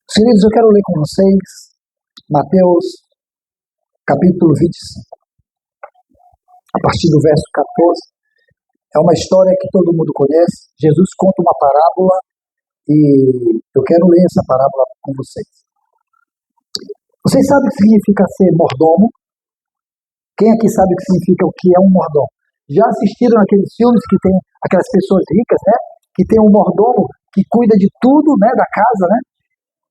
Queridos, eu quero ler com vocês Mateus capítulo 25, a partir do verso 14. É uma história que todo mundo conhece. Jesus conta uma parábola e eu quero ler essa parábola com vocês. Vocês sabem o que significa ser mordomo? Quem aqui sabe o que significa o que é um mordomo? Já assistiram aqueles filmes que tem aquelas pessoas ricas, né? Que tem um mordomo que cuida de tudo, né? Da casa, né?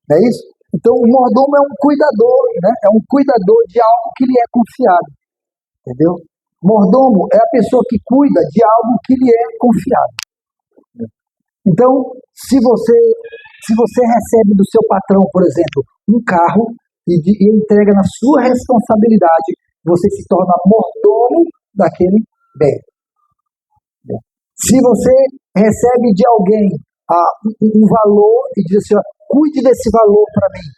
Não é isso? Então, o mordomo é um cuidador, né? É um cuidador de algo que lhe é confiado, entendeu? Mordomo é a pessoa que cuida de algo que lhe é confiado. Então, se você recebe do seu patrão, por exemplo, um carro e entrega na sua responsabilidade, você se torna mordomo daquele bem. Se você recebe de alguém um valor e diz assim, cuide desse valor para mim,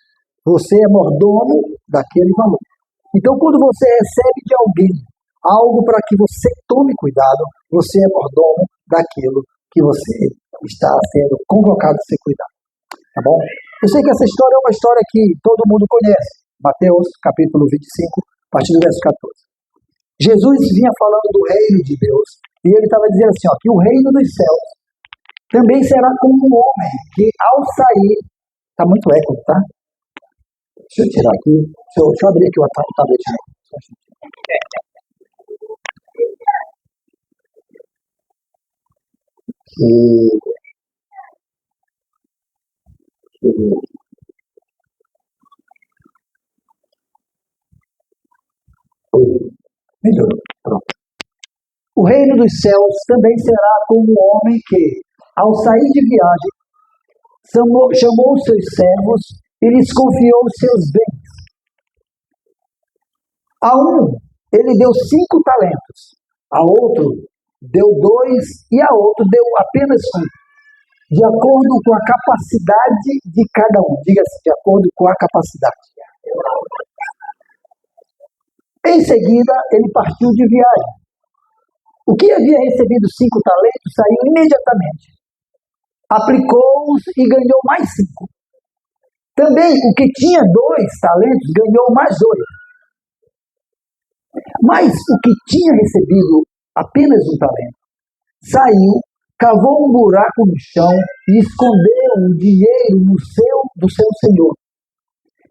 você é mordomo daquele valor. Então, quando você recebe de alguém algo para que você tome cuidado, você é mordomo daquilo que você está sendo convocado a ser cuidado. Tá bom? Eu sei que essa história é uma história que todo mundo conhece. Mateus, capítulo 25, a partir do verso 14. Jesus vinha falando do reino de Deus e ele estava dizendo assim, que o reino dos céus também será como um homem que ao sair... Está muito eco, tá? Deixa eu tirar aqui. Deixa eu abrir aqui o tablet. Melhorou. Pronto. O reino dos céus também será como um homem que, ao sair de viagem, chamou os seus servos e lhes confiou os seus bens. A um, ele deu 5 talentos, a outro deu 2 e a outro deu apenas 1, de acordo com a capacidade de cada um. Diga-se, de acordo com a capacidade. Em seguida, ele partiu de viagem. O que havia recebido 5 talentos saiu imediatamente. Aplicou-os e ganhou mais 5. Também o que tinha 2 talentos ganhou mais 2. Mas o que tinha recebido apenas 1 talento saiu, cavou um buraco no chão e escondeu o dinheiro do seu senhor.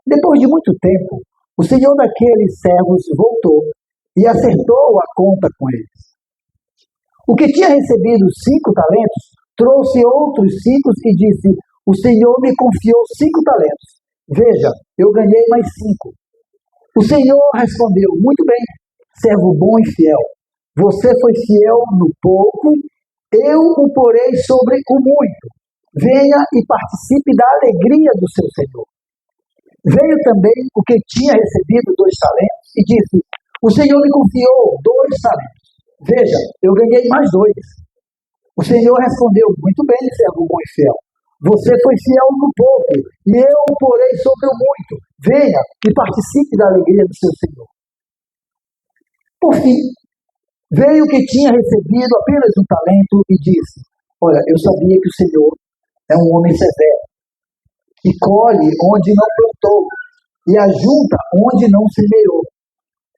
Depois de muito tempo, o senhor daqueles servos voltou e acertou a conta com eles. O que tinha recebido 5 talentos trouxe outros 5 e disse, o senhor me confiou 5 talentos. Veja, eu ganhei mais 5. O senhor respondeu, muito bem, servo bom e fiel. Você foi fiel no pouco, eu o porei sobre o muito. Venha e participe da alegria do seu senhor. Veio também o que tinha recebido 2 talentos e disse, o senhor me confiou 2 talentos. Veja, eu ganhei mais 2. O senhor respondeu, muito bem, servo bom e fiel. Você foi fiel no pouco e eu o porei sobre o muito. Venha e participe da alegria do seu senhor. Por fim, veio o que tinha recebido apenas 1 talento e disse, olha, eu sabia que o senhor é um homem severo, que colhe onde não plantou e ajunta onde não semeou.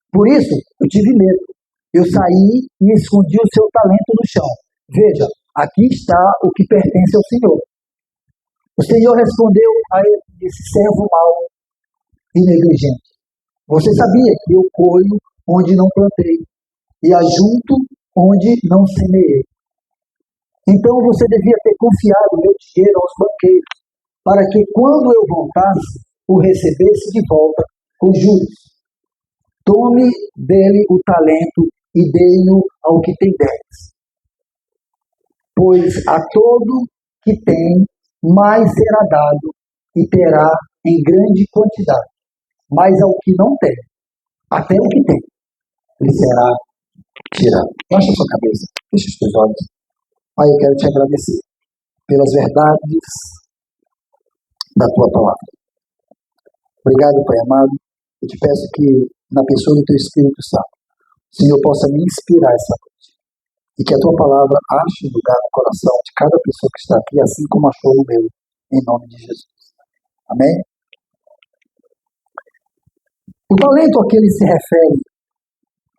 Por isso, eu tive medo. Eu saí e escondi o seu talento no chão. Veja, aqui está o que pertence ao senhor. O senhor respondeu a ele, disse, servo mau e negligente. Você sabia que eu colho onde não plantei e ajunto onde não semeei. Então você devia ter confiado meu dinheiro aos banqueiros, para que quando eu voltasse, o recebesse de volta com juros. Tome dele o talento e dê-o ao que tem 10. Pois a todo que tem, mais será dado e terá em grande quantidade. Mas ao que não tem, até o que tem, lhe será tirado. Baixa a sua cabeça, fecha os seus olhos. Pai, eu quero te agradecer pelas verdades da tua palavra. Obrigado, Pai amado. Eu te peço que, na pessoa do teu Espírito Santo, o Senhor possa me inspirar essa noite. E que a tua palavra ache lugar no coração de cada pessoa que está aqui, assim como achou no meu, em nome de Jesus. Amém? O talento a que ele se refere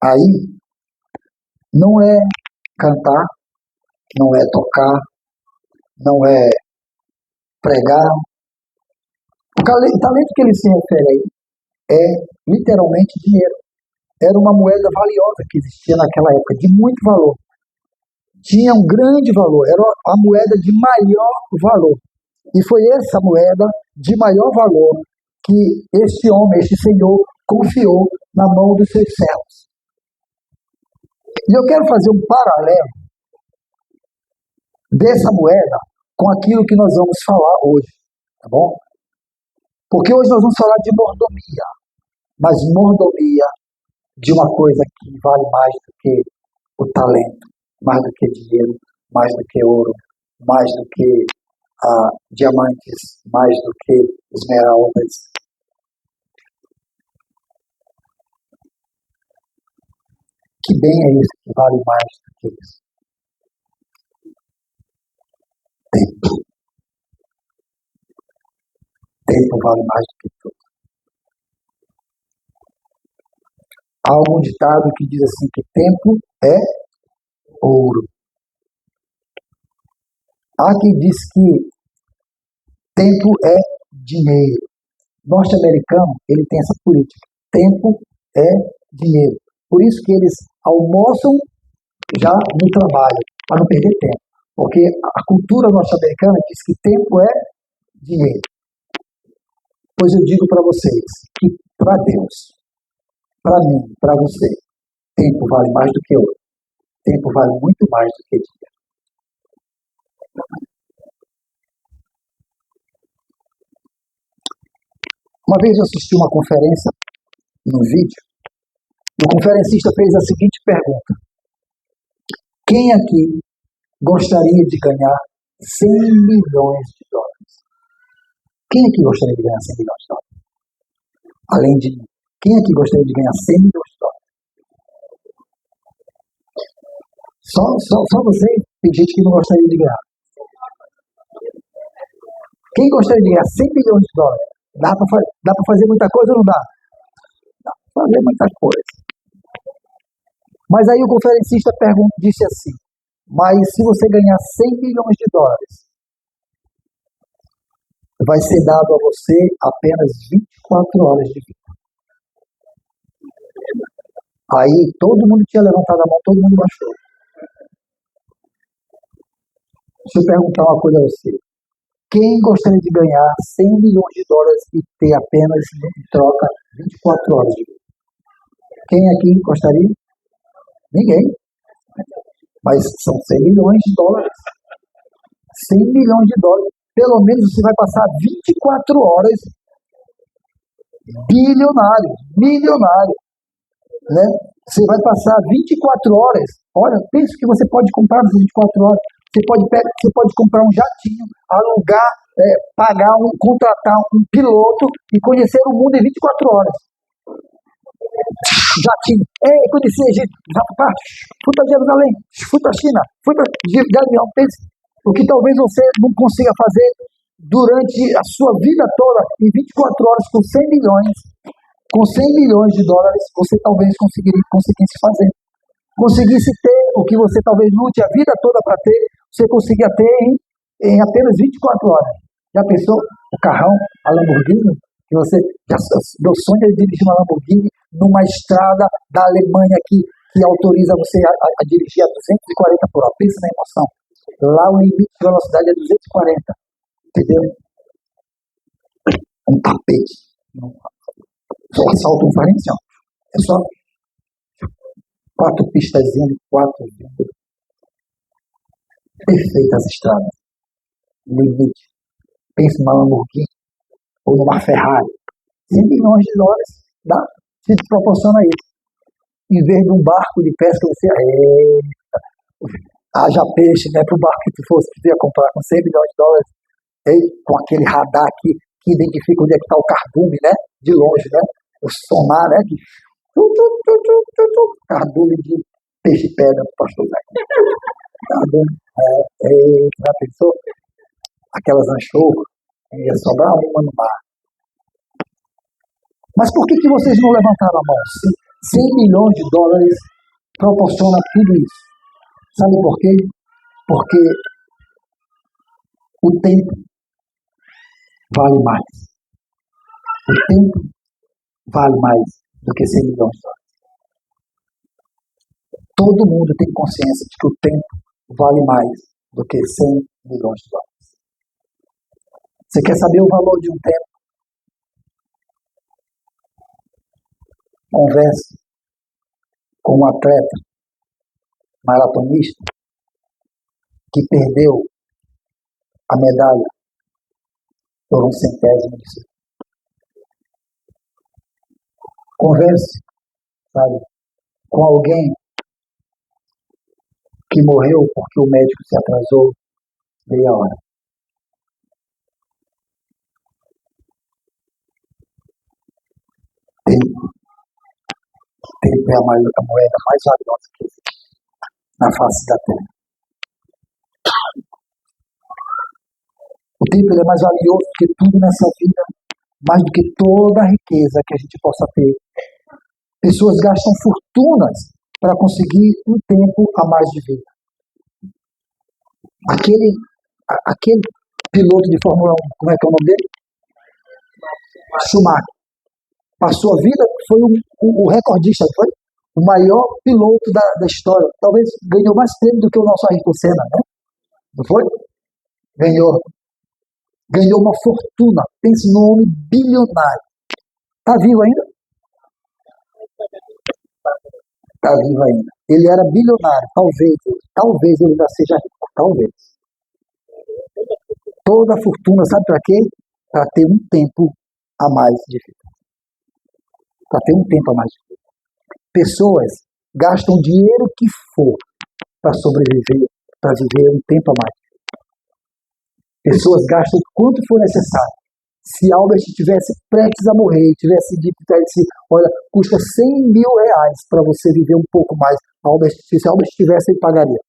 aí não é cantar, não é tocar, não é pregar. O talento que ele se refere aí é literalmente dinheiro. Era uma moeda valiosa que existia naquela época, de muito valor. Tinha um grande valor, era a moeda de maior valor. E foi essa moeda de maior valor que este homem, este senhor, confiou na mão dos seus servos. E eu quero fazer um paralelo dessa moeda com aquilo que nós vamos falar hoje, tá bom? Porque hoje nós vamos falar de mordomia, mas mordomia de uma coisa que vale mais do que o talento, mais do que dinheiro, mais do que ouro, mais do que diamantes, mais do que esmeraldas. Que bem é isso que vale mais do que isso? Tempo. Tempo vale mais do que tudo. Há um ditado que diz assim que tempo é ouro. Há quem diz que tempo é dinheiro. O norte-americano, ele tem essa política. Tempo é dinheiro. Por isso que eles almoçam já no trabalho, para não perder tempo. Porque a cultura norte-americana diz que tempo é dinheiro. Pois eu digo para vocês que para Deus, para mim, para você, tempo vale mais do que ouro. Tempo vale muito mais do que dinheiro. Uma vez eu assisti uma conferência no vídeo, e o conferencista fez a seguinte pergunta: quem aqui gostaria de ganhar 100 milhões de dólares? Quem aqui gostaria de ganhar 100 milhões de dólares? Além de mim, quem aqui gostaria de ganhar 100 milhões de dólares? Só você? Tem gente que não gostaria de ganhar. Quem gostaria de ganhar 100 milhões de dólares? Dá para fazer muita coisa ou não dá? Dá para fazer muita coisa. Mas aí o conferencista disse assim: mas se você ganhar 100 milhões de dólares, vai ser dado a você apenas 24 horas de vida. Aí todo mundo tinha levantado a mão, todo mundo baixou. Deixa eu perguntar uma coisa a você. Quem gostaria de ganhar 100 milhões de dólares e ter apenas em troca 24 horas de vida? Quem aqui gostaria? Ninguém. Mas são 100 milhões de dólares. 100 milhões de dólares. Pelo menos você vai passar 24 horas bilionário, milionário. Né? Você vai passar 24 horas. Olha, pensa que você pode comprar nessas 24 horas. Você pode comprar um jatinho, alugar, contratar um piloto e conhecer o mundo em 24 horas. Jatinho. Conhecer Egito. Fui para Jerusalém, fui para a China, fui para de avião. O que talvez você não consiga fazer durante a sua vida toda, em 24 horas, com 100 milhões. Com 100 milhões de dólares, você talvez conseguisse fazer. Conseguisse ter o que você talvez lute a vida toda para ter, você conseguia ter em apenas 24 horas. Já pensou o carrão, a Lamborghini? Meu sonho é dirigir uma Lamborghini numa estrada da Alemanha que autoriza você a dirigir a 240 por hora. Pensa na emoção. Lá o limite de velocidade é 240. Entendeu? Um tapete. Só assalto não faz nem assim, ó. É só 4 pistazinhas, 4 perfeitas estradas. Limite. Pensa numa Lamborghini ou numa Ferrari. 100 milhões de dólares se proporciona isso. Em vez de um barco de pesca, você haja peixe, né? Para o barco que tu ia comprar com 100 milhões de dólares, com aquele radar que identifica onde é que está o cardume, né? De longe, né? O sonar, né? Cardume de peixe-pedra do pastor Zé. Cardume, já pensou? Aquelas anchovas, Ia sobrar uma no mar. Mas por que vocês não levantaram a mão? 100 milhões de dólares proporciona tudo isso. Sabe por quê? Porque o tempo vale mais. O tempo vale mais do que 100 milhões de dólares. Todo mundo tem consciência de que o tempo vale mais do que 100 milhões de dólares. Você quer saber o valor de um tempo? Converse com um atleta maratonista que perdeu a medalha por um centésimo de segundo. Converse, sabe, com alguém que morreu porque o médico se atrasou meia hora. Tempo é a moeda mais valiosa que existe na face da Terra. O tempo é mais valioso do que tudo nessa vida, mais do que toda a riqueza que a gente possa ter. Pessoas gastam fortunas para conseguir um tempo a mais de vida. Aquele piloto de Fórmula 1, como é que é o nome dele? Schumacher. Passou a vida, foi o recordista, foi o maior piloto da história. Talvez ganhou mais prêmio do que o nosso Ayrton Senna, né? Não foi? Ganhou uma fortuna. Pense no homem bilionário. Está vivo ainda? Está vivo ainda. Ele era bilionário. Talvez ele ainda seja rico. Talvez. Toda a fortuna, sabe para quê? Para ter um tempo a mais de vida. Para ter um tempo a mais de vida. Pessoas gastam o dinheiro que for para sobreviver, para viver um tempo a mais. Pessoas gastam o quanto for necessário. Se Albert estivesse prestes a morrer, tivesse dito, olha, custa 100 mil reais para você viver um pouco mais. Se Albert estivesse, ele pagaria.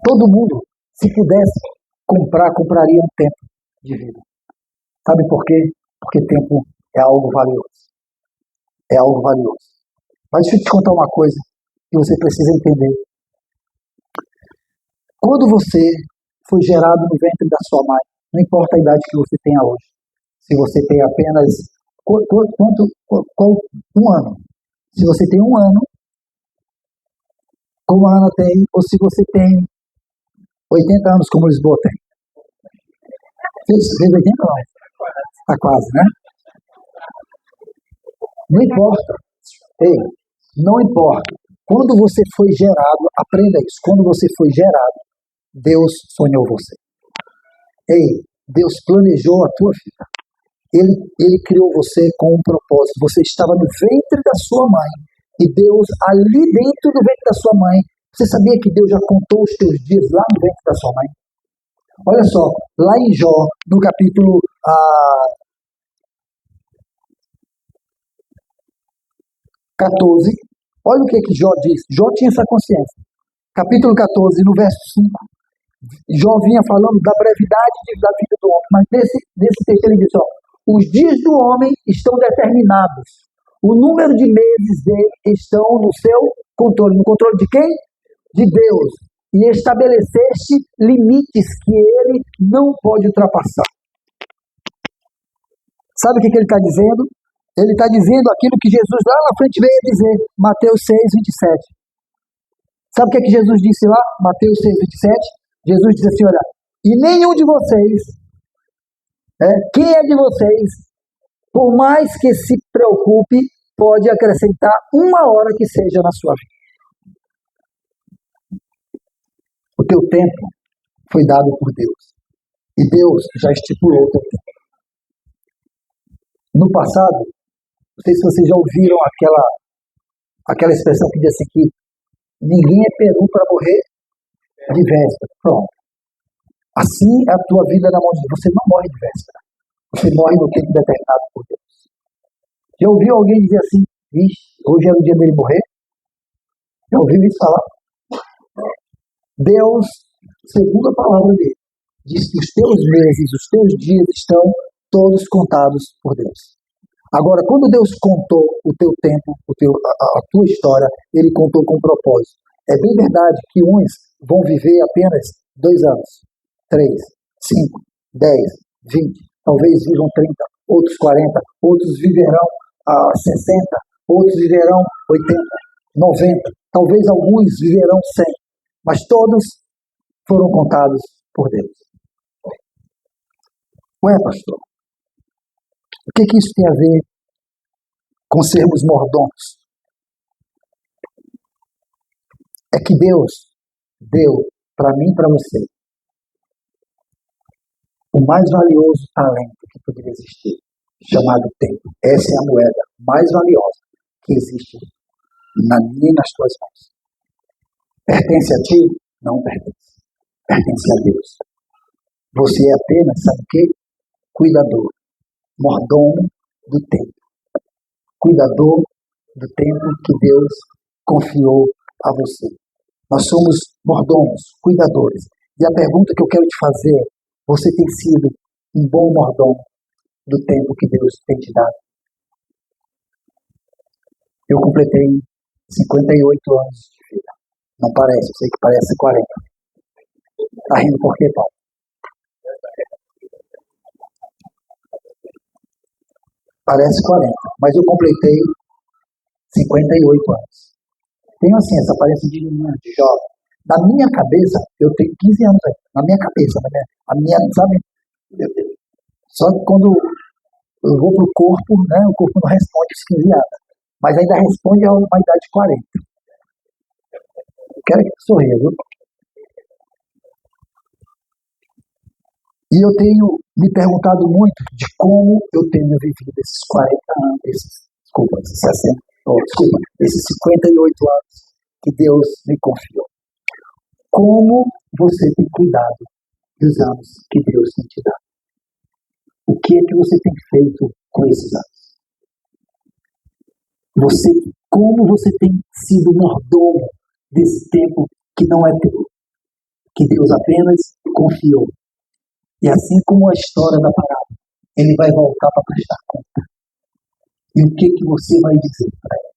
Todo mundo, se pudesse comprar, compraria um tempo de vida. Sabe por quê? Porque tempo é algo valioso. É algo valioso. Mas deixa eu te contar uma coisa que você precisa entender. Quando você foi gerado no ventre da sua mãe, não importa a idade que você tenha hoje, se você tem apenas um ano, se você tem um ano, como a Ana tem, ou se você tem 80 anos, como Lisboa tem. Fez 80 não? Está quase, né? Não importa. Ei, não importa. Quando você foi gerado, aprenda isso. Quando você foi gerado, Deus sonhou você. Ei, Deus planejou a tua vida. Ele criou você com um propósito. Você estava no ventre da sua mãe. E Deus, ali dentro do ventre da sua mãe, você sabia que Deus já contou os teus dias lá no ventre da sua mãe? Olha só, lá em Jó, no capítulo 14, olha o que Jó diz. Jó tinha essa consciência. Capítulo 14, no verso 5. Jó vinha falando da brevidade da vida do homem, mas nesse texto ele diz, os dias do homem estão determinados, o número de meses dele estão no seu controle. No controle de quem? De Deus. E estabeleceste limites que ele não pode ultrapassar. Sabe o que ele está dizendo? Ele está dizendo aquilo que Jesus lá na frente veio a dizer, Mateus 6, 27. Sabe o que Jesus disse lá? Mateus 6, 27. Jesus disse assim, olha, e nenhum de vocês, quem é de vocês, por mais que se preocupe, pode acrescentar uma hora que seja na sua vida. O teu tempo foi dado por Deus. E Deus já estipulou o teu tempo. No passado, não sei se vocês já ouviram aquela expressão que diz assim que ninguém é peru para morrer de véspera. Pronto. Assim é a tua vida na mão de Deus. Você não morre de véspera. Você morre no tempo determinado por Deus. Já ouviu alguém dizer assim, hoje é o dia dele morrer? Já ouviu isso falar? Deus, segundo a palavra dele, diz que os teus meses, os teus dias estão todos contados por Deus. Agora, quando Deus contou o teu tempo, a tua história, Ele contou com propósito. É bem verdade que uns vão viver apenas 2 anos, 3, 5, 10, 20, talvez vivam 30, outros 40, outros viverão 60, outros viverão 80, 90, talvez alguns viverão 100, mas todos foram contados por Deus. Ué, pastor, o que isso tem a ver com sermos mordomos? É que Deus deu para mim e para você o mais valioso talento que poderia existir, chamado tempo. Essa é a moeda mais valiosa que existe na minha e nas tuas mãos. Pertence a ti? Não pertence. Pertence a Deus. Você é apenas, sabe o quê? Cuidador, mordomo do tempo. Cuidador do tempo que Deus confiou a você. Nós somos mordomos, cuidadores. E a pergunta que eu quero te fazer, você tem sido um bom mordomo do tempo que Deus tem te dado? Eu completei 58 anos de vida. Não parece, eu sei que parece 40. Tá rindo por quê, Paulo? Parece 40, mas eu completei 58 anos. Tenho assim, essa aparência de menino, de jovem. Na minha cabeça, eu tenho 15 anos aí. Na minha cabeça, sabe? Só que quando eu vou pro corpo, né, o corpo não responde os 15 anos. Mas ainda responde a uma idade de 40. Quero que sorria, viu? E eu tenho me perguntado muito de como eu tenho vivido esses 40 anos, esses 58 anos que Deus me confiou. Como você tem cuidado dos anos que Deus tem te dado? O que é que você tem feito com esses anos? Como você tem sido mordomo desse tempo que não é teu, que Deus apenas confiou? E assim como a história da parábola, ele vai voltar para prestar conta. E o que você vai dizer para ele?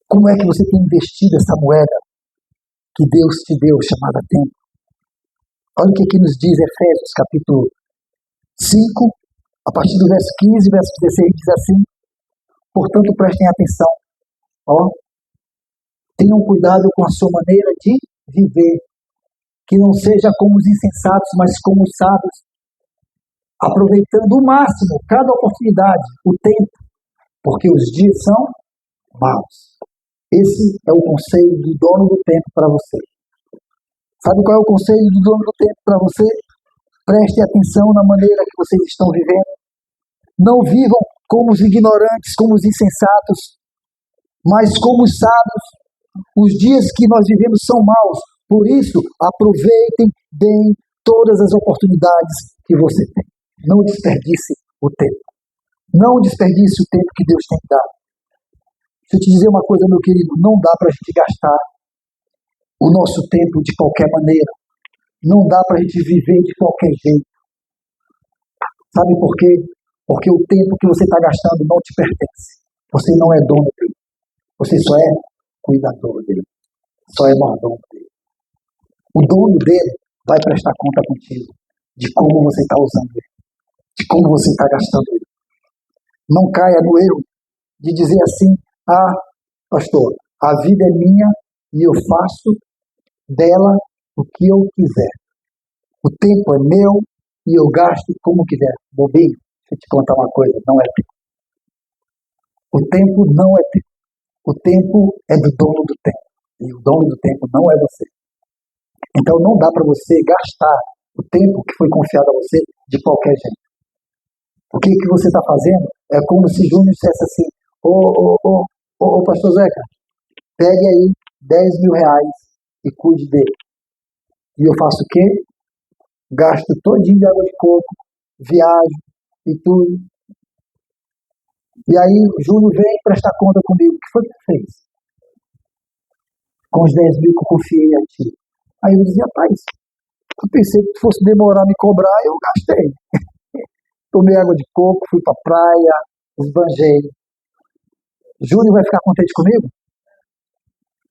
Como é que você tem investido essa moeda que Deus te deu, chamada tempo? Olha o que nos diz Efésios, capítulo 5, a partir do verso 15, verso 16, diz assim: portanto, prestem atenção. Tenham cuidado com a sua maneira de viver, que não seja como os insensatos, mas como os sábios, aproveitando o máximo cada oportunidade, o tempo, porque os dias são maus. Esse é o conselho do dono do tempo para você. Sabe qual é o conselho do dono do tempo para você? Preste atenção na maneira que vocês estão vivendo. Não vivam como os ignorantes, como os insensatos, mas como os sábios. Os dias que nós vivemos são maus. Por isso, aproveitem bem todas as oportunidades que você tem. Não desperdice o tempo. Não desperdice o tempo que Deus tem dado. Deixa eu te dizer uma coisa, meu querido. Não dá para a gente gastar o nosso tempo de qualquer maneira. Não dá para a gente viver de qualquer jeito. Sabe por quê? Porque o tempo que você está gastando não te pertence. Você não é dono dele. Você só é cuidador dele. Só é mordomo dele. O dono dele vai prestar conta contigo de como você está usando ele, de como você está gastando ele. Não caia no erro de dizer assim: pastor, a vida é minha e eu faço dela o que eu quiser. O tempo é meu e eu gasto como quiser. Bobinho, deixa eu te contar uma coisa, não é teu. O tempo não é teu. O tempo é do dono do tempo. E o dono do tempo não é você. Então não dá para você gastar o tempo que foi confiado a você de qualquer jeito. O que você está fazendo é como se Júnior dissesse assim: ô pastor Zeca, pegue aí 10 mil reais e cuide dele. E eu faço o quê? Gasto todinho de água de coco, viajo e tudo. E aí o Júnior vem prestar conta comigo. O que foi que ele fez? com os 10 mil que eu confiei a ti. Aí eu dizia, rapaz, eu pensei que fosse demorar a me cobrar, eu gastei. Tomei água de coco, fui pra praia, esbanjei. Júnior vai ficar contente comigo?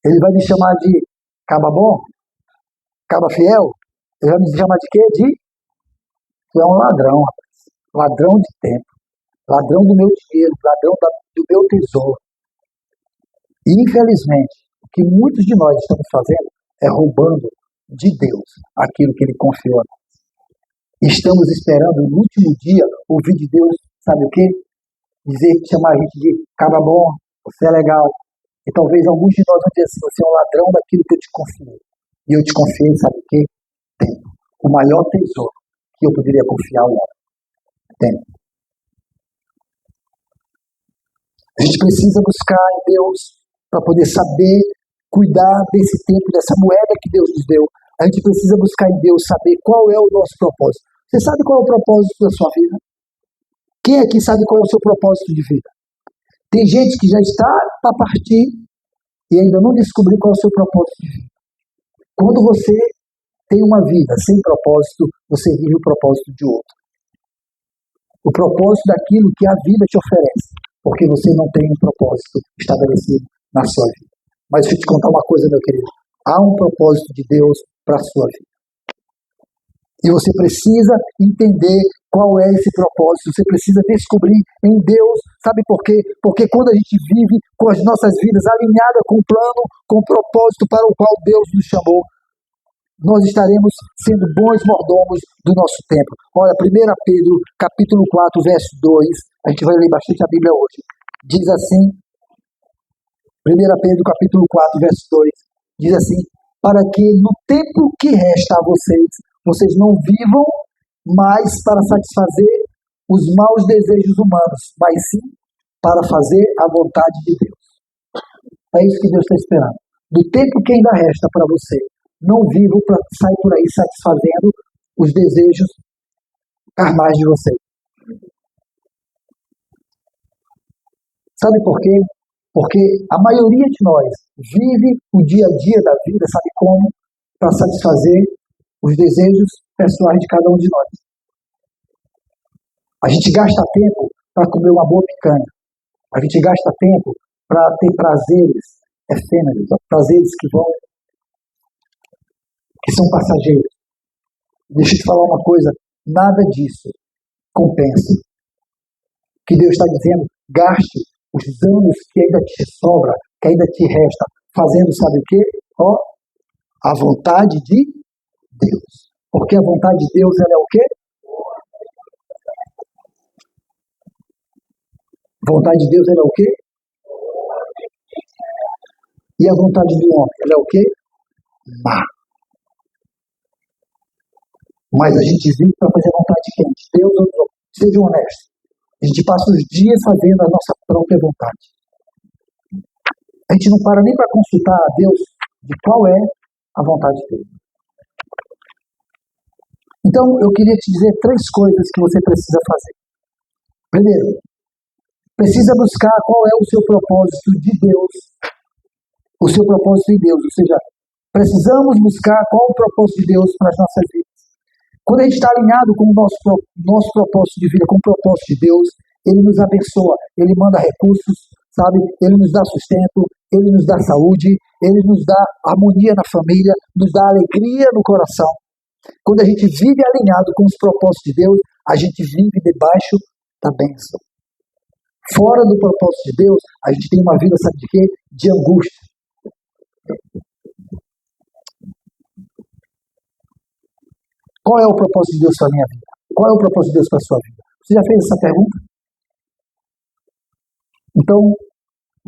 Ele vai me chamar de caba bom? Caba fiel? Ele vai me chamar de quê? Tu é um ladrão, rapaz. Ladrão de tempo. Ladrão do meu dinheiro. Ladrão do meu tesouro. E, infelizmente, o que muitos de nós estamos fazendo é roubando de Deus aquilo que Ele confiou a nós. Estamos esperando no último dia ouvir de Deus, sabe o quê? Chamar a gente de cara bom, você é legal. E talvez alguns de nós vão dizer assim, você é um ladrão daquilo que eu te confiei. E eu te confiei, sabe o quê? Tempo. O maior tesouro que eu poderia confiar ao homem. Tempo. A gente precisa buscar em Deus para poder saber cuidar desse tempo, dessa moeda que Deus nos deu. A gente precisa buscar em Deus saber qual é o nosso propósito. Você sabe qual é o propósito da sua vida? Quem aqui sabe qual é o seu propósito de vida? Tem gente que já está para partir e ainda não descobriu qual é o seu propósito de vida. Quando você tem uma vida sem propósito, você vive o propósito de outro. O propósito daquilo que a vida te oferece, porque você não tem um propósito estabelecido na sua vida. Mas deixa eu te contar uma coisa, meu querido. Há um propósito de Deus para a sua vida. E você precisa entender qual é esse propósito. Você precisa descobrir em Deus. Sabe por quê? Porque quando a gente vive com as nossas vidas alinhadas com o plano, com o propósito para o qual Deus nos chamou, nós estaremos sendo bons mordomos do nosso tempo. Olha, 1 Pedro, capítulo 4, verso 2. A gente vai ler bastante a Bíblia hoje. Diz assim, 1 Pedro, capítulo 4, verso 2. Diz assim, para que no tempo que resta a vocês não vivam mais para satisfazer os maus desejos humanos, mas sim para fazer a vontade de Deus. É isso que Deus está esperando. Do tempo que ainda resta para você, não vivam para sair por aí satisfazendo os desejos carnais de vocês. Sabe por quê? Porque a maioria de nós vive o dia a dia da vida, sabe como? Para satisfazer os desejos pessoais de cada um de nós. A gente gasta tempo para comer uma boa picanha. A gente gasta tempo para ter prazeres efêmeros, prazeres que são passageiros. Deixa eu te falar uma coisa, nada disso compensa. O que Deus está dizendo, gaste os anos que ainda te sobra, que ainda te resta, fazendo, sabe o quê? A vontade de Deus. Porque a vontade de Deus, ela é o quê? A vontade de Deus, ela é o quê? E a vontade do homem, ela é o quê? Má. Mas a gente vive para fazer a vontade de quem? Deus ou não? Seja honesto. A gente passa os dias fazendo a nossa própria vontade. A gente não para nem para consultar a Deus de qual é a vontade dele. Então, eu queria te dizer 3 coisas que você precisa fazer. Primeiro, precisa buscar qual é o seu propósito de Deus. O seu propósito em Deus. Ou seja, precisamos buscar qual é o propósito de Deus para as nossas vidas. Quando a gente está alinhado com o nosso propósito de vida, com o propósito de Deus, Ele nos abençoa, Ele manda recursos, sabe? Ele nos dá sustento, Ele nos dá saúde, Ele nos dá harmonia na família, nos dá alegria no coração. Quando a gente vive alinhado com os propósitos de Deus, a gente vive debaixo da bênção. Fora do propósito de Deus, a gente tem uma vida, sabe de quê? De angústia. Qual é o propósito de Deus para a minha vida? Qual é o propósito de Deus para a sua vida? Você já fez essa pergunta? Então,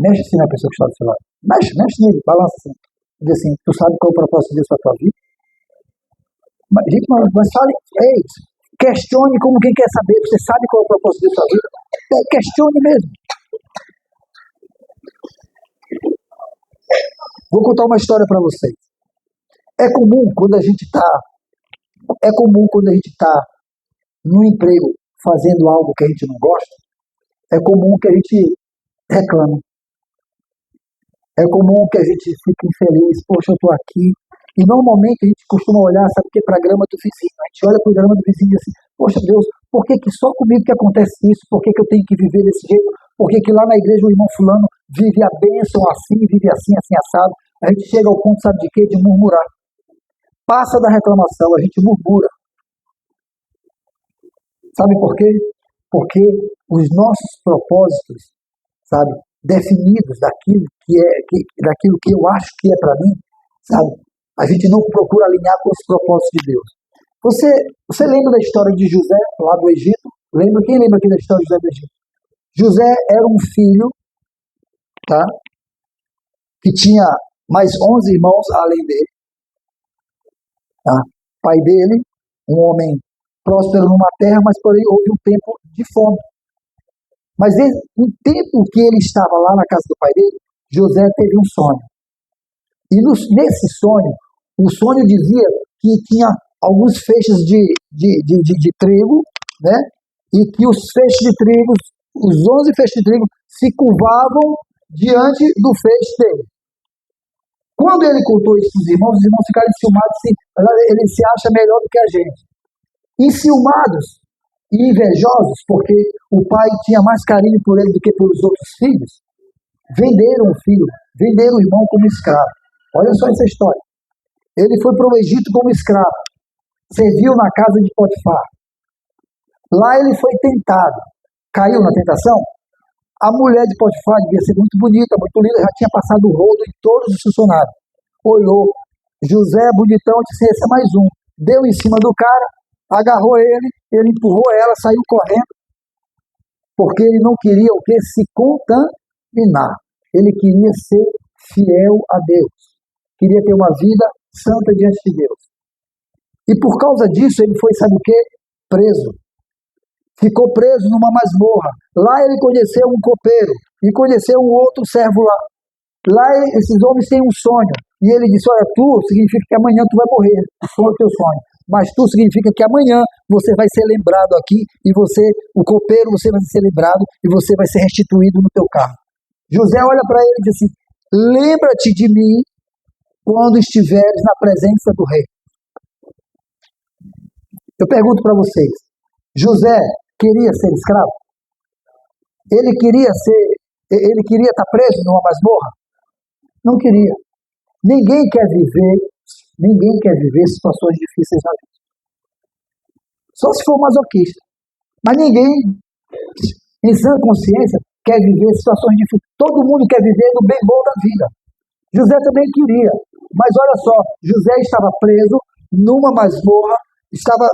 mexe assim na pessoa que está do seu lado. Mexe nele, balança assim. Diz assim, tu sabe qual é o propósito de Deus para a tua vida? Mas fale, questione como quem quer saber. Você sabe qual é o propósito de Deus para a vida? Questione mesmo. Vou contar uma história para vocês. É comum quando a gente está no emprego fazendo algo que a gente não gosta, é comum que a gente reclame. É comum que a gente fique infeliz, poxa, eu estou aqui. E normalmente a gente costuma olhar, sabe o que, para a grama do vizinho. A gente olha para a grama do vizinho e diz assim, poxa Deus, por que, que só comigo que acontece isso? Por que, que eu tenho que viver desse jeito? Por que, que lá na igreja o irmão fulano vive a bênção assim, vive assim, assim, assado? A gente chega ao ponto, sabe de quê? De murmurar. Passa da reclamação, a gente murmura. Sabe por quê? Porque os nossos propósitos, sabe, definidos daquilo que eu acho que é para mim, sabe, a gente não procura alinhar com os propósitos de Deus. Você lembra da história de José, lá do Egito? Quem lembra aqui da história de José do Egito? José era um filho, tá, que tinha mais 11 irmãos além dele. Tá? Pai dele, um homem próspero numa terra, mas porém houve um tempo de fome. Mas no tempo que ele estava lá na casa do pai dele, José teve um sonho. E nesse sonho, o sonho dizia que tinha alguns feixes de trigo, né? E que os feixes de trigo, os 11 feixes de trigo, se curvavam diante do feixe dele. Quando ele contou isso para os irmãos ficaram enciumados, ele se acha melhor do que a gente. Enciumados e invejosos, porque o pai tinha mais carinho por ele do que pelos outros filhos, venderam o filho, venderam o irmão como escravo. Olha só essa história. Ele foi para o Egito como escravo, serviu na casa de Potifar. Lá ele foi tentado, caiu na tentação. A mulher de Potifar devia ser muito bonita, muito linda, já tinha passado o rodo em todos os funcionários. Olhou, José bonitão, disse, esse é mais um. Deu em cima do cara, agarrou ele empurrou ela, saiu correndo, porque ele não queria o quê? Se contaminar. Ele queria ser fiel a Deus. Queria ter uma vida santa diante de Deus. E por causa disso, ele foi, sabe o quê? Preso. Ficou preso numa masmorra. Lá ele conheceu um copeiro e conheceu um outro servo lá. Lá esses homens têm um sonho. E ele disse, olha, tu significa que amanhã tu vai morrer. Foi o teu sonho. Mas tu significa que amanhã você vai ser lembrado aqui e você, o copeiro, você vai ser lembrado e você vai ser restituído no teu carro. José olha para ele e diz assim, lembra-te de mim quando estiveres na presença do rei. Eu pergunto para vocês, José queria ser escravo? Ele queria estar preso numa masmorra? Não queria. Ninguém quer viver situações difíceis na vida. Só se for masoquista. Mas ninguém, em sã consciência, quer viver situações difíceis. Todo mundo quer viver no bem bom da vida. José também queria. Mas olha só, José estava preso numa masmorra, estava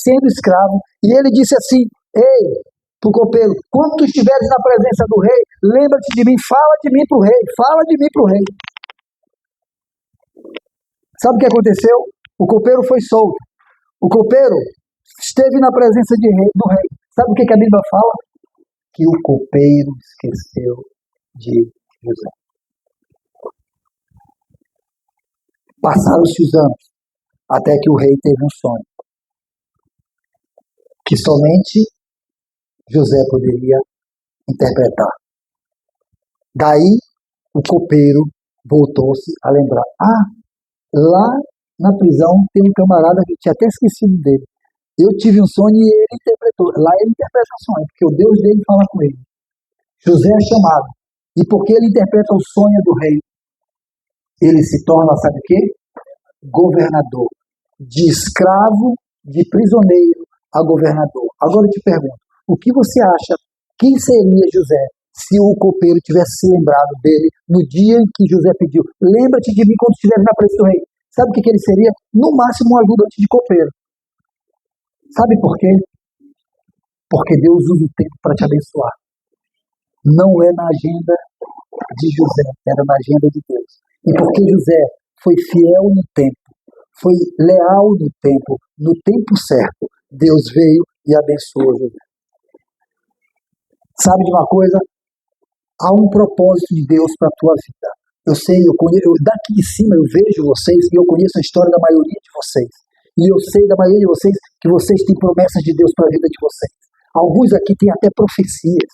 sendo escravo, e ele disse assim, ei, pro copeiro, quando tu estiveres na presença do rei, lembra-te de mim, fala de mim pro rei, fala de mim pro rei. Sabe o que aconteceu? O copeiro foi solto. O copeiro esteve na presença do rei. Sabe o que a Bíblia fala? Que o copeiro esqueceu de José. Passaram-se os anos, até que o rei teve um sonho, que somente José poderia interpretar. Daí, o copeiro voltou-se a lembrar. Lá na prisão tem um camarada que eu tinha até esquecido dele. Eu tive um sonho e ele interpretou. Lá ele interpreta o sonho, porque o Deus dele fala com ele. José é chamado. E porque ele interpreta o sonho do rei, ele se torna, sabe o quê? Governador. De escravo, de prisioneiro a governador. Agora eu te pergunto, o que você acha? Quem seria José se o copeiro tivesse se lembrado dele no dia em que José pediu? Lembra-te de mim quando estiver na presença do rei. Sabe o que ele seria? No máximo um ajudante de copeiro. Sabe por quê? Porque Deus usa o tempo para te abençoar. Não é na agenda de José, era na agenda de Deus. E porque José foi fiel no tempo, foi leal no tempo certo, Deus veio e abençoou José. Sabe de uma coisa? Há um propósito de Deus para a tua vida. Eu sei, daqui de cima eu vejo vocês e eu conheço a história da maioria de vocês. E eu sei da maioria de vocês que vocês têm promessas de Deus para a vida de vocês. Alguns aqui têm até profecias.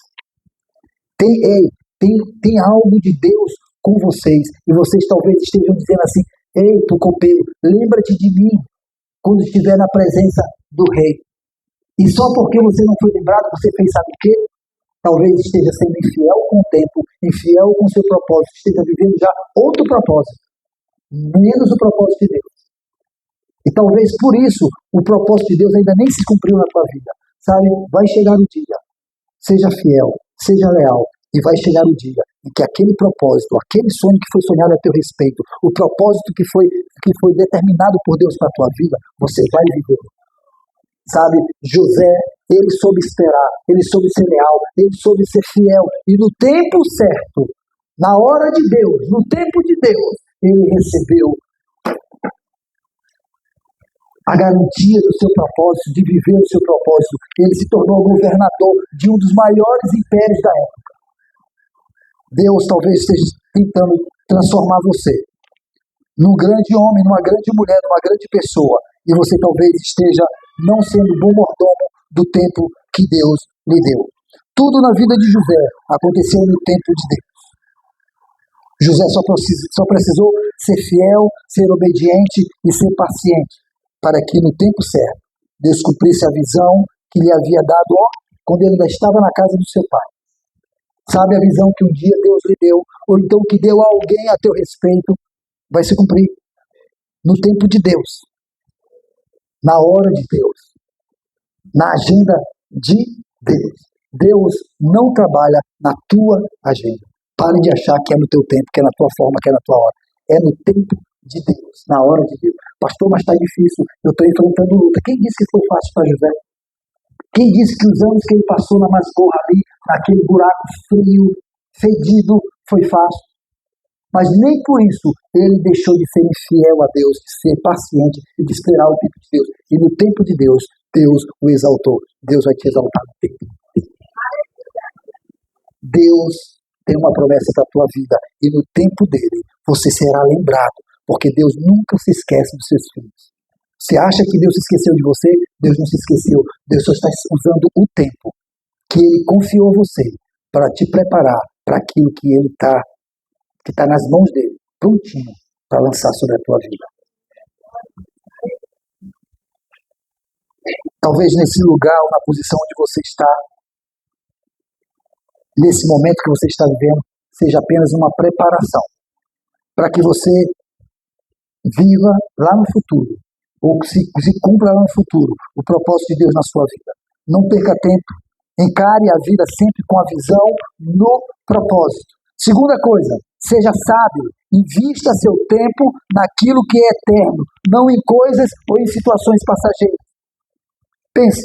Tem algo de Deus com vocês, e vocês talvez estejam dizendo assim: ei, tu copeiro, lembra-te de mim quando estiver na presença do rei. E só porque você não foi lembrado, você fez sabe o quê? Talvez esteja sendo infiel com o tempo, infiel com o seu propósito, esteja vivendo já outro propósito, menos o propósito de Deus. E talvez por isso o propósito de Deus ainda nem se cumpriu na tua vida. Sabe, vai chegar o dia, seja fiel, seja leal, e vai chegar o dia em que aquele propósito, aquele sonho que foi sonhado a teu respeito, o propósito que foi determinado por Deus para a tua vida, você vai viver. Sabe, José, ele soube esperar, ele soube ser leal, ele soube ser fiel, e no tempo certo, na hora de Deus, no tempo de Deus, ele recebeu a garantia do seu propósito, de viver o seu propósito. Ele se tornou governador de um dos maiores impérios da época. Deus talvez esteja tentando transformar você num grande homem, numa grande mulher, numa grande pessoa, e você talvez esteja não sendo bom mordomo do tempo que Deus lhe deu. Tudo na vida de José aconteceu no tempo de Deus. José só precisou ser fiel, ser obediente e ser paciente, para que no tempo certo Deus cumprisse a visão que lhe havia dado quando ele ainda estava na casa do seu pai. Sabe, a visão que um dia Deus lhe deu, ou então que deu a alguém a teu respeito, vai se cumprir no tempo de Deus, na hora de Deus, na agenda de Deus. Deus não trabalha na tua agenda. Pare de achar que é no teu tempo, que é na tua forma, que é na tua hora. É no tempo de Deus, na hora de Deus. Pastor, mas está difícil, eu estou enfrentando luta. Quem disse que foi fácil para José? Quem disse que os anos que ele passou na masmorra ali, naquele buraco frio, fedido, foi fácil? Mas nem por isso ele deixou de ser infiel a Deus, de ser paciente e de esperar o tempo de Deus. E no tempo de Deus, Deus o exaltou. Deus vai te exaltar no tempo. Deus tem uma promessa para a tua vida e no tempo dele você será lembrado, porque Deus nunca se esquece dos seus filhos. Você acha que Deus se esqueceu de você? Deus não se esqueceu. Deus só está usando o tempo que ele confiou a você para te preparar para aquilo que ele que está nas mãos dele, prontinho para lançar sobre a tua vida. Talvez nesse lugar ou na posição onde você está, nesse momento que você está vivendo, seja apenas uma preparação para que você viva lá no futuro, ou que se cumpra lá no futuro o propósito de Deus na sua vida. Não perca tempo, encare a vida sempre com a visão no propósito. Segunda coisa, seja sábio, invista seu tempo naquilo que é eterno, não em coisas ou em situações passageiras. Pense.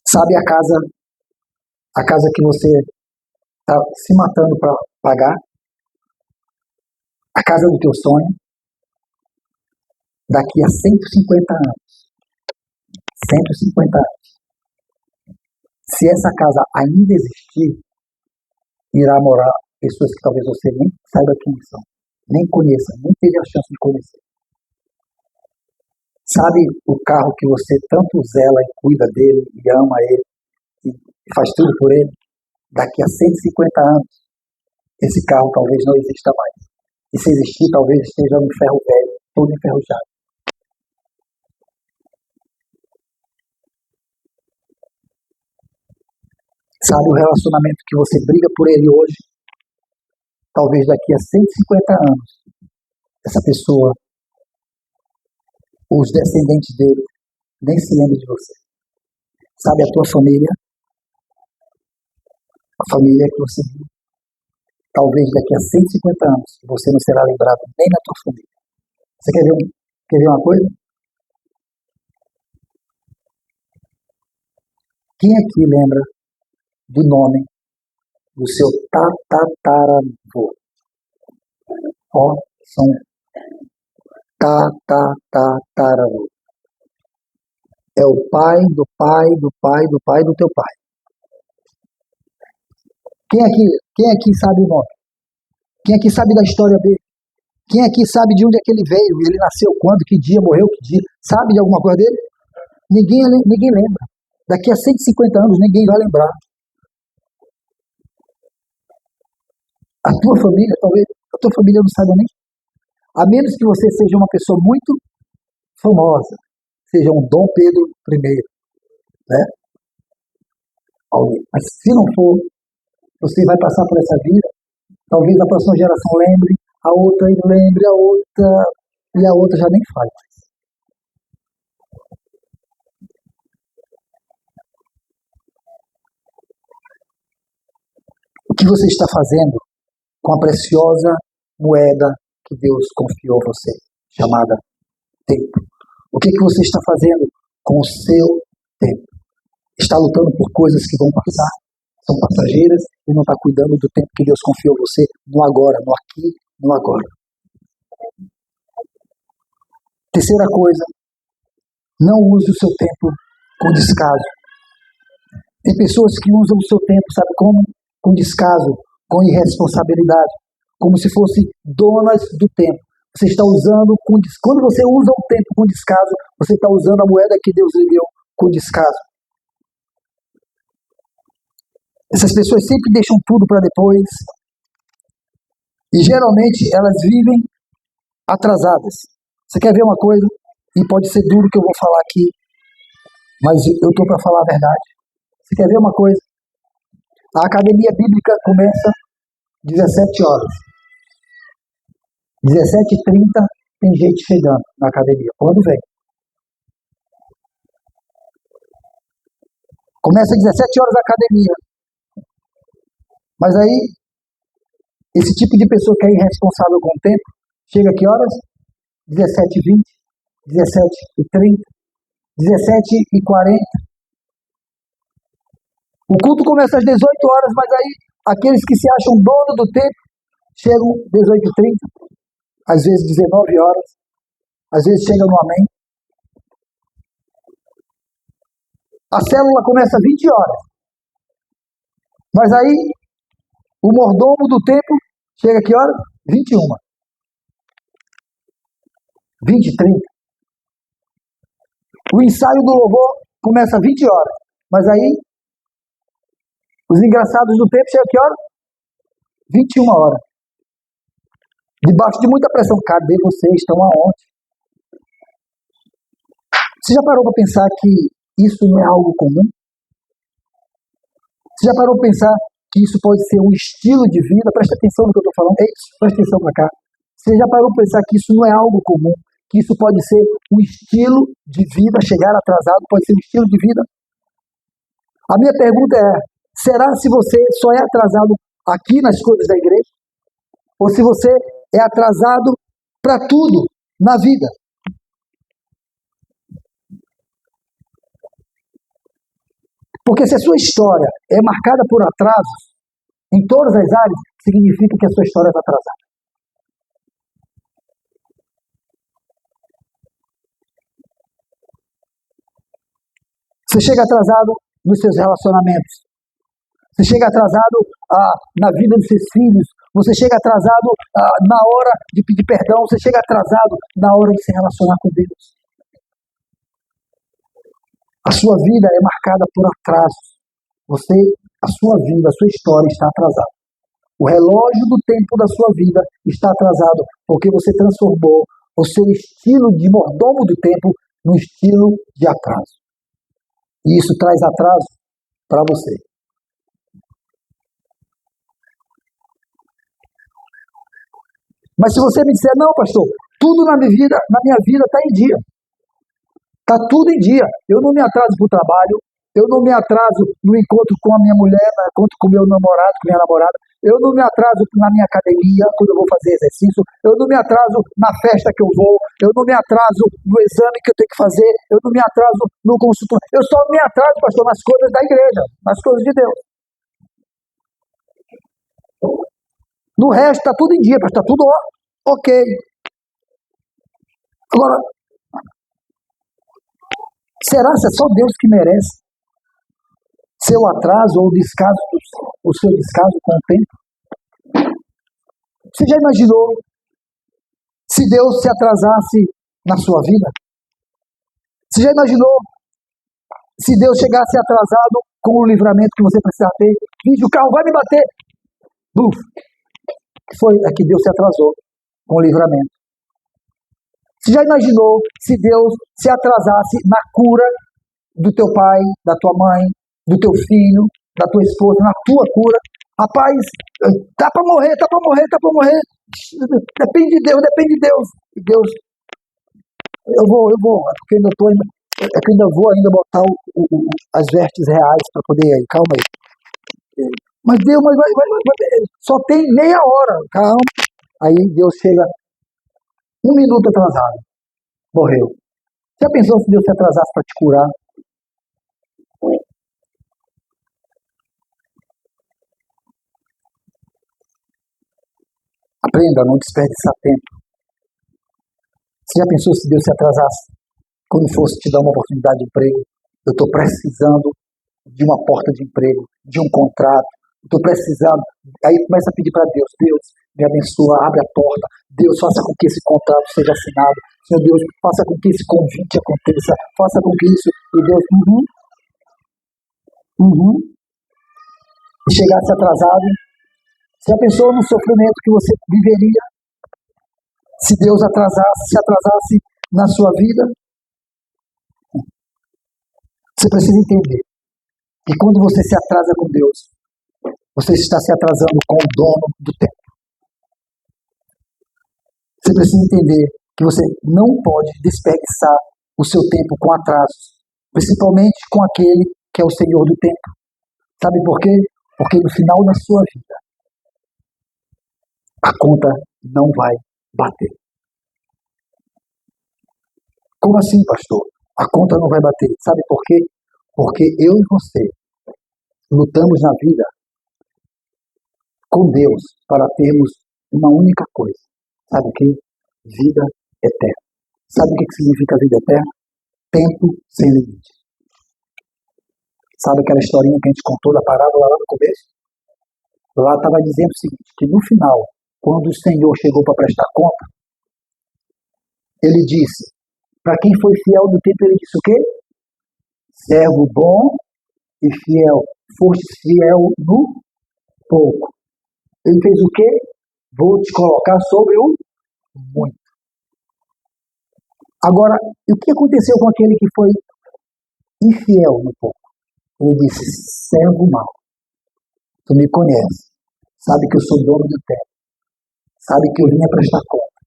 Sabe a casa que você está se matando para pagar? A casa do teu sonho? Daqui a 150 anos. 150 anos. Se essa casa ainda existir, irá morar pessoas que talvez você nem saiba quem são, nem conheça, nem teve a chance de conhecer. Sabe o carro que você tanto zela e cuida dele, e ama ele, e faz tudo por ele? Daqui a 150 anos, esse carro talvez não exista mais. E se existir, talvez esteja no ferro velho, todo enferrujado. Sabe o relacionamento que você briga por ele hoje? Talvez daqui a 150 anos, essa pessoa, os descendentes dele, nem se lembrem de você. Sabe a tua família? A família que você viu. Talvez daqui a 150 anos, você não será lembrado nem na tua família. Você quer ver uma coisa? Quem aqui lembra do nome do seu tataravô? Ó, são tataravô. É o pai do pai do pai do pai do teu pai. Quem aqui sabe o nome? Quem aqui sabe da história dele? Quem aqui sabe de onde é que ele veio? Ele nasceu quando? Que dia? Morreu? Que dia? Sabe de alguma coisa dele? Ninguém lembra. Daqui a 150 anos ninguém vai lembrar. A tua família, talvez a tua família não saiba nem. A menos que você seja uma pessoa muito famosa, seja um Dom Pedro I, né? Mas se não for, você vai passar por essa vida, talvez a próxima geração lembre, a outra lembre, a outra, e a outra já nem faz. O que você está fazendo com a preciosa moeda que Deus confiou a você, chamada tempo? O que você está fazendo com o seu tempo? Está lutando por coisas que vão passar, são passageiras, e não está cuidando do tempo que Deus confiou a você, no agora, no aqui, no agora. Terceira coisa, não use o seu tempo com descaso. Tem pessoas que usam o seu tempo, sabe como? Com descaso, com irresponsabilidade, como se fossem donas do tempo. Você está usando, quando você usa o tempo com descaso, você está usando a moeda que Deus lhe deu com descaso. Essas pessoas sempre deixam tudo para depois e geralmente elas vivem atrasadas. Você quer ver uma coisa? E pode ser duro que eu vou falar aqui, mas eu estou para falar a verdade. Você quer ver uma coisa? A academia bíblica começa 17 horas. 17h30 tem gente chegando na academia. Quando vem? Começa 17 horas a academia. Mas aí, esse tipo de pessoa que é irresponsável com o tempo, chega a que horas? 17h20, 17h30, 17h40. O culto começa às 18 horas, mas aí aqueles que se acham dono do tempo chegam 18h30, às vezes 19 horas, às vezes chegam no amém. A célula começa às 20 horas, mas aí o mordomo do tempo chega a que horas? 21, 20h30. O ensaio do louvor começa às 20 horas, mas aí os engraçados do tempo chegam a que hora? 21 horas. Debaixo de muita pressão. Cadê vocês? Estão aonde? Você já parou para pensar que isso não é algo comum? Você já parou para pensar que isso pode ser um estilo de vida? Presta atenção no que eu estou falando. Presta atenção para cá. Você já parou para pensar que isso não é algo comum? Que isso pode ser um estilo de vida? Chegar atrasado pode ser um estilo de vida? A minha pergunta é: será se você só é atrasado aqui nas coisas da igreja? Ou se você é atrasado para tudo na vida? Porque se a sua história é marcada por atrasos em todas as áreas, significa que a sua história está atrasada. Você chega atrasado nos seus relacionamentos. Você chega atrasado na vida dos seus filhos. Você chega atrasado na hora de pedir perdão. Você chega atrasado na hora de se relacionar com Deus. A sua vida é marcada por atrasos. A sua vida, a sua história está atrasada. O relógio do tempo da sua vida está atrasado porque você transformou o seu estilo de mordomo do tempo no estilo de atraso. E isso traz atraso para você. Mas se você me disser: não, pastor, tudo na minha vida está em dia. Está tudo em dia. Eu não me atraso para o trabalho, eu não me atraso no encontro com a minha mulher, no encontro com o meu namorado, com a minha namorada, eu não me atraso na minha academia, quando eu vou fazer exercício, eu não me atraso na festa que eu vou, eu não me atraso no exame que eu tenho que fazer, eu não me atraso no consultório. Eu só me atraso, pastor, nas coisas da igreja, nas coisas de Deus. No resto está tudo em dia, pastor, está tudo ok. Agora, será que é só Deus que merece seu atraso ou o seu descaso com o tempo? Você já imaginou se Deus se atrasasse na sua vida? Você já imaginou se Deus chegasse atrasado com o livramento que você precisa ter? Diz: o carro vai me bater. Buf. É que Deus se atrasou com o livramento. Você já imaginou se Deus se atrasasse na cura do teu pai, da tua mãe, do teu filho, da tua esposa, na tua cura? Rapaz, tá para morrer, tá para morrer, tá para morrer. Depende de Deus, depende de Deus. Deus, eu vou, é porque eu ainda vou botar as vestes reais para poder ir. Calma aí. Mas Deus, só tem meia hora, calma. Aí Deus chega 1 minuto atrasado, morreu. Já pensou se Deus se atrasasse para te curar? Aprenda a não desperdiçar tempo. Você já pensou se Deus se atrasasse quando fosse te dar uma oportunidade de emprego? Eu estou precisando de uma porta de emprego, de um contrato. Estou precisando. Aí começa a pedir para Deus: Deus, me abençoa, abre a porta. Deus, faça com que esse contrato seja assinado. Senhor Deus, faça com que esse convite aconteça. Faça com que isso. E Deus, Se chegasse atrasado, você já pensou no sofrimento que você viveria se Deus se atrasasse na sua vida? Você precisa entender que quando você se atrasa com Deus, você está se atrasando com o dono do tempo. Você precisa entender que você não pode desperdiçar o seu tempo com atrasos, principalmente com aquele que é o Senhor do tempo. Sabe por quê? Porque no final da sua vida, a conta não vai bater. Como assim, pastor? A conta não vai bater. Sabe por quê? Porque eu e você lutamos na vida com Deus para termos uma única coisa. Sabe o que? Vida eterna. Sabe o que significa vida eterna? Tempo sem limite. Sabe aquela historinha que a gente contou da parábola lá no começo? Lá estava dizendo o seguinte, que no final, quando o Senhor chegou para prestar conta, ele disse, para quem foi fiel no tempo, ele disse o quê? Servo bom e fiel. Foste fiel no pouco. Ele fez o quê? Vou te colocar sobre o muito. Agora, o que aconteceu com aquele que foi infiel no pouco? Ele disse, servo mau. Tu me conhece. Sabe que eu sou dono do tempo. Sabe que eu vim a prestar conta.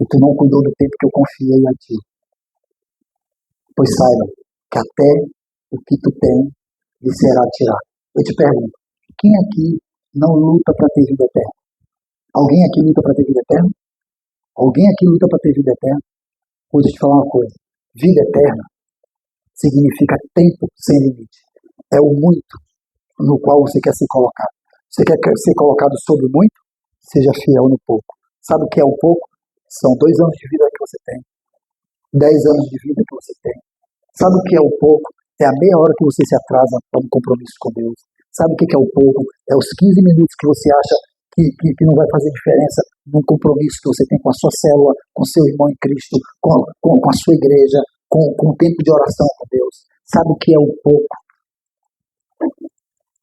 E tu não cuidou do tempo que eu confiei a ti. Pois saiba que até o que tu tem lhe será tirado. Eu te pergunto, quem aqui não luta para ter vida eterna? Alguém aqui luta para ter vida eterna? Alguém aqui luta para ter vida eterna? Vou te falar uma coisa. Vida eterna significa tempo sem limite. É o muito no qual você quer ser colocado. Você quer ser colocado sobre o muito? Seja fiel no pouco. Sabe o que é o pouco? São 2 anos de vida que você tem. 10 anos de vida que você tem. Sabe o que é o pouco? É a meia hora que você se atrasa para um compromisso com Deus. Sabe o que é o pouco? É os 15 minutos que você acha que não vai fazer diferença num compromisso que você tem com a sua célula, com seu irmão em Cristo, com a sua igreja, com o tempo de oração com Deus. Sabe o que é o pouco?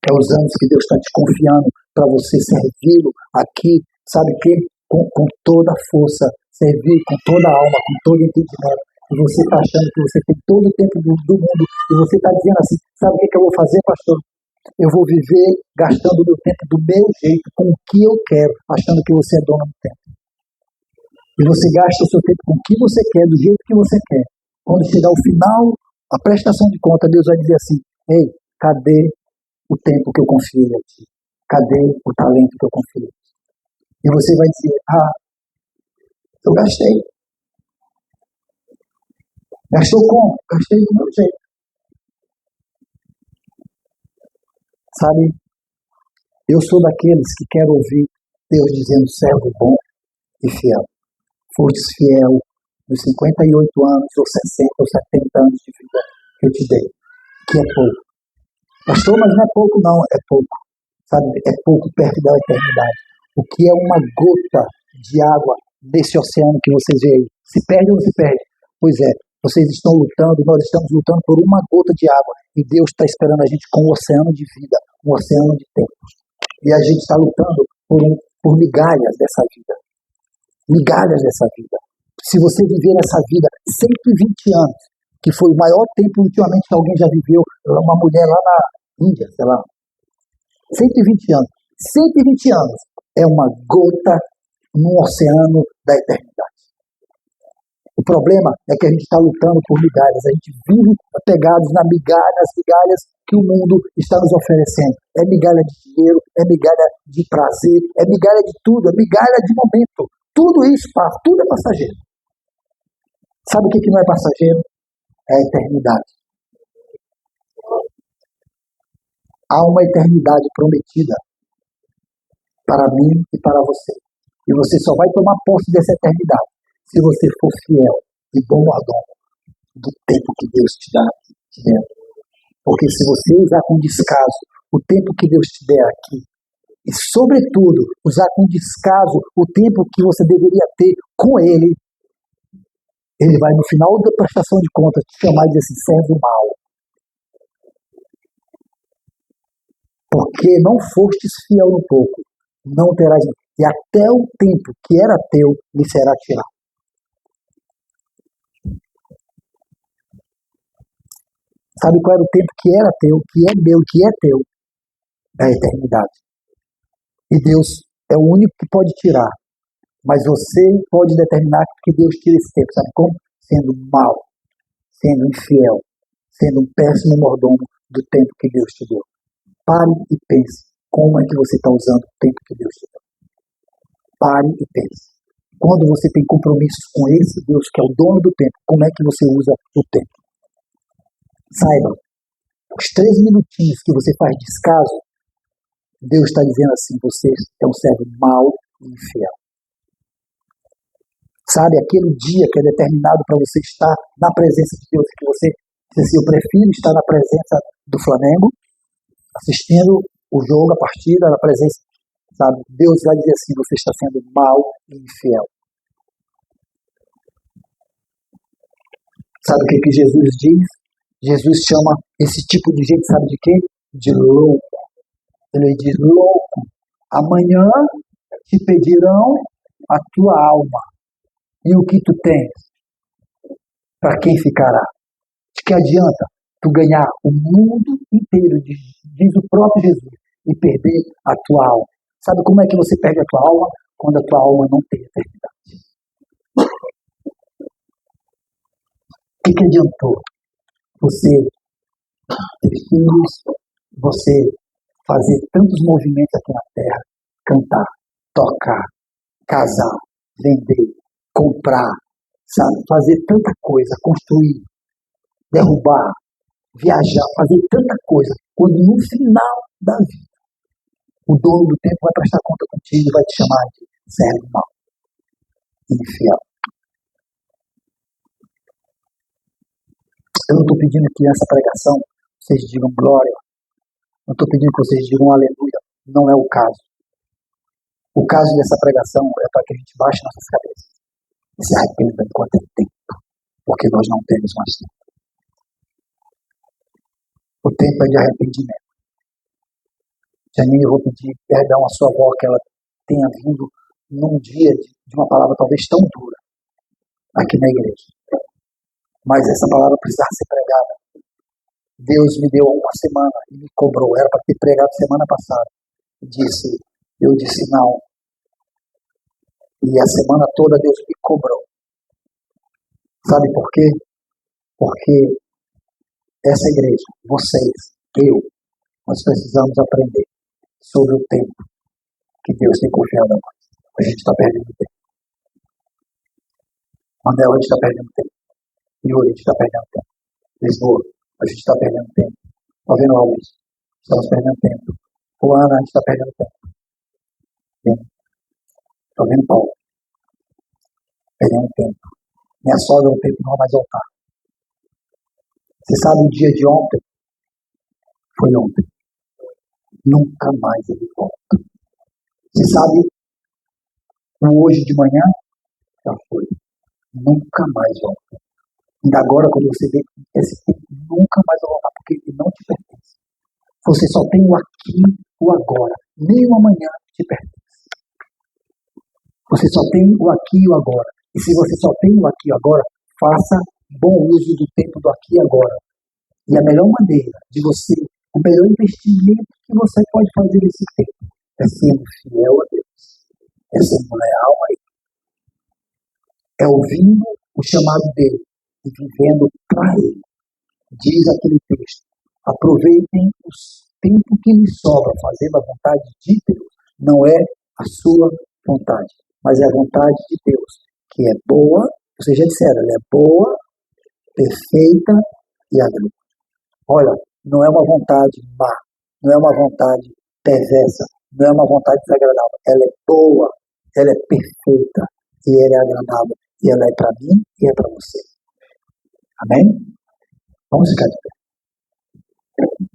É os anos que Deus está te confiando para você servi-lo aqui, sabe o que? Com toda a força, servir com toda a alma, com todo o entendimento. E você está achando que você tem todo o tempo do mundo, e você está dizendo assim, sabe o que eu vou fazer, pastor? Eu vou viver gastando o meu tempo do meu jeito, com o que eu quero, achando que você é dono do tempo. E você gasta o seu tempo com o que você quer, do jeito que você quer. Quando chegar o final, a prestação de conta, Deus vai dizer assim, ei, cadê o tempo que eu confiei a ti? Cadê o talento que eu confiei? E você vai dizer, eu gastei. Gastou como? Gastei do meu jeito. Sabe, eu sou daqueles que quero ouvir Deus dizendo, servo bom e fiel. Fostes fiel nos 58 anos, ou 60, ou 70 anos de vida que eu te dei, que é pouco. Pastor, mas não é pouco não, é pouco. Sabe, é pouco perto da eternidade. O que é uma gota de água desse oceano que vocês veem? Se perde ou não se perde? Pois é, vocês estão lutando, nós estamos lutando por uma gota de água. E Deus está esperando a gente com um oceano de vida, um oceano de tempo. E a gente está lutando por um por migalhas dessa vida. Migalhas dessa vida. Se você viver essa vida 120 anos, que foi o maior tempo ultimamente que alguém já viveu, uma mulher lá na Índia, sei lá, 120 anos. 120 anos é uma gota no oceano da eternidade. O problema é que a gente está lutando por migalhas, a gente vive apegados nas migalhas que o mundo está nos oferecendo. É migalha de dinheiro, é migalha de prazer, é migalha de tudo, é migalha de momento. Tudo isso passa, tudo é passageiro. Sabe o que não é passageiro? É a eternidade. Há uma eternidade prometida para mim e para você. E você só vai tomar posse dessa eternidade se você for fiel e bom mordomo do tempo que Deus te der. Porque se você usar com descaso o tempo que Deus te der aqui, e sobretudo usar com descaso o tempo que você deveria ter com Ele, Ele vai no final da prestação de contas te chamar e dizer assim, servo mau. Porque não fostes fiel no pouco, não terás, e até o tempo que era teu lhe será tirado. Sabe qual era o tempo que era teu, que é meu, que é teu? É a eternidade. E Deus é o único que pode tirar. Mas você pode determinar que Deus tire esse tempo. Sabe como? Sendo mau, sendo infiel, sendo um péssimo mordomo do tempo que Deus te deu. Pare e pense como é que você está usando o tempo que Deus te deu. Pare e pense. Quando você tem compromissos com esse Deus que é o dono do tempo, como é que você usa o tempo? Saiba, os 3 minutinhos que você faz descaso, Deus está dizendo assim, você é um servo mau e infiel. Sabe, aquele dia que é determinado para você estar na presença de Deus, que você diz assim, eu prefiro estar na presença do Flamengo, assistindo o jogo, a partida, na presença, sabe? Deus vai dizer assim, você está sendo mau e infiel. Sabe o que Jesus diz? Jesus chama esse tipo de gente, sabe de quê? De louco. Ele diz, louco, amanhã te pedirão a tua alma. E o que tu tens? Para quem ficará? De que adianta tu ganhar o mundo inteiro, diz o próprio Jesus, e perder a tua alma? Sabe como é que você perde a tua alma? Quando a tua alma não tem eternidade. O que adiantou você ter filhos, você fazer tantos movimentos aqui na Terra, cantar, tocar, casar, vender, comprar, sabe? Fazer tanta coisa, construir, derrubar, viajar, fazer tanta coisa, quando no final da vida, o dono do tempo vai prestar conta contigo e vai te chamar de servo mau, infiel. Eu não estou pedindo que nessa pregação vocês digam glória, não estou pedindo que vocês digam aleluia, não é o caso. O caso dessa pregação é para que a gente baixe nossas cabeças e se arrependa enquanto é tempo, porque nós não temos mais tempo. O tempo é de arrependimento. Janine, eu vou pedir perdão à sua avó que ela tenha vindo num dia de uma palavra talvez tão dura aqui na igreja. Mas essa palavra precisava ser pregada. Deus me deu uma semana e me cobrou. Era para ter pregado semana passada. Eu disse não. E a semana toda Deus me cobrou. Sabe por quê? Porque essa igreja, vocês, nós precisamos aprender sobre o tempo que Deus tem confiado a nós. A gente está perdendo tempo. Manel, a gente está perdendo tempo. Yuri, a gente está perdendo tempo. Lisboa, a gente está perdendo tempo. Está vendo, Augusto? Estamos perdendo tempo. Juana, a gente está perdendo tempo. Está vendo, Paulo? Perdendo tempo. Minha sogra, o tempo não vai mais voltar. Você sabe o dia de ontem? Foi ontem. Nunca mais ele volta. Você sabe o hoje de manhã? Já foi. Nunca mais volta. Ainda agora, quando você vê que esse tempo nunca mais vai voltar, porque ele não te pertence. Você só tem o aqui, o agora. Nem o amanhã te pertence. Você só tem o aqui e o agora. E se você só tem o aqui e o agora, faça bom uso do tempo do aqui e agora. E a melhor maneira de você, o melhor investimento que você pode fazer nesse tempo é sendo fiel a Deus, é sendo leal a Ele, é ouvindo o chamado dele e vivendo para Ele. Diz aquele texto: aproveitem o tempo que lhe sobra fazendo a vontade de Deus. Não é a sua vontade, mas é a vontade de Deus, que é boa, vocês já disseram, ela é boa, perfeita e agradável. Olha, não é uma vontade má, não é uma vontade perversa, não é uma vontade desagradável. Ela é boa, ela é perfeita e ela é agradável. E ela é para mim e é para você. Amém? Vamos ficar de pé.